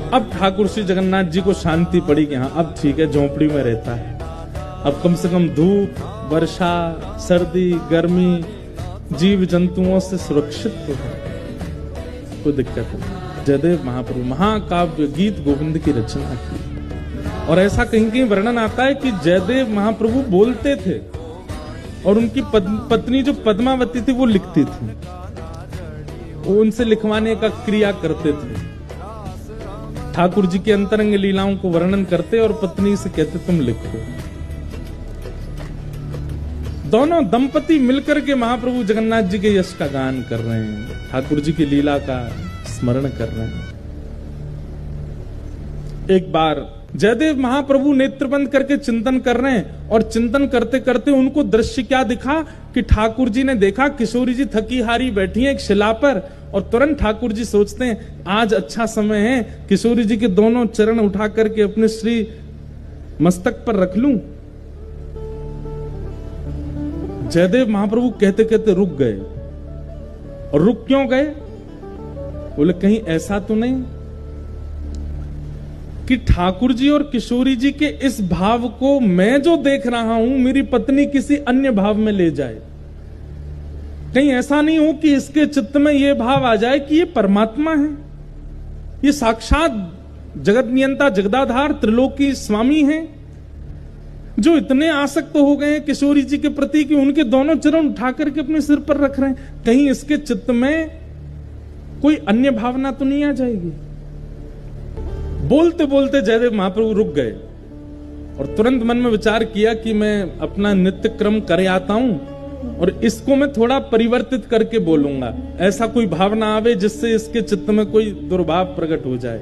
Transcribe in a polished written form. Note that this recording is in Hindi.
अब ठाकुर श्री जगन्नाथ जी को शांति पड़ी कि हाँ अब ठीक है, झोंपड़ी में रहता है, अब कम से कम धूप, वर्षा, सर्दी, गर्मी, जीव जंतुओं से सुरक्षित तो है, कोई दिक्कत नहीं। जयदेव महाप्रभु महाकाव्य गीत गोविंद की रचना की, और ऐसा कहीं कहीं वर्णन आता है कि जयदेव महाप्रभु बोलते थे और उनकी पत्नी जो पद्मावती थी वो लिखती थी, वो उनसे लिखवाने का क्रिया करते थे। ठाकुर जी की अंतरंग लीलाओं को वर्णन करते और पत्नी से कहते तुम लिखो। दोनों दंपति मिलकर के महाप्रभु जगन्नाथ जी के यश का गान कर रहे हैं, ठाकुर जी की लीला का स्मरण कर रहे हैं। एक बार जयदेव महाप्रभु नेत्र बंद करके चिंतन कर रहे हैं, और चिंतन करते करते उनको दृश्य क्या दिखा कि ठाकुर जी ने देखा किशोरी जी थकी हारी बैठी हैं एक शिला पर, और तुरंत ठाकुर जी सोचते हैं आज अच्छा समय है, किशोरी जी के दोनों चरण उठा करके अपने श्री मस्तक पर रख लूं। जयदेव महाप्रभु कहते कहते रुक गए, और रुक क्यों गए? बोले कहीं ऐसा तो नहीं कि ठाकुर जी और किशोरी जी के इस भाव को मैं जो देख रहा हूं मेरी पत्नी किसी अन्य भाव में ले जाए, कहीं ऐसा नहीं हो कि इसके चित्त में यह भाव आ जाए कि ये परमात्मा है, ये साक्षात जगत नियंता जगदाधार त्रिलोकी स्वामी हैं, जो इतने आसक्त हो गए हैं किशोरी जी के प्रति कि उनके दोनों चरण उठा करके अपने सिर पर रख रहे हैं, कहीं इसके चित्त में कोई अन्य भावना तो नहीं आ जाएगी। बोलते बोलते जयदेव महाप्रभु रुक गए और तुरंत मन में विचार किया कि मैं अपना नित्य क्रम कर आता हूं और इसको मैं थोड़ा परिवर्तित करके बोलूंगा, ऐसा कोई भावना आवे जिससे इसके चित्त में कोई दुर्भाव प्रकट हो जाए।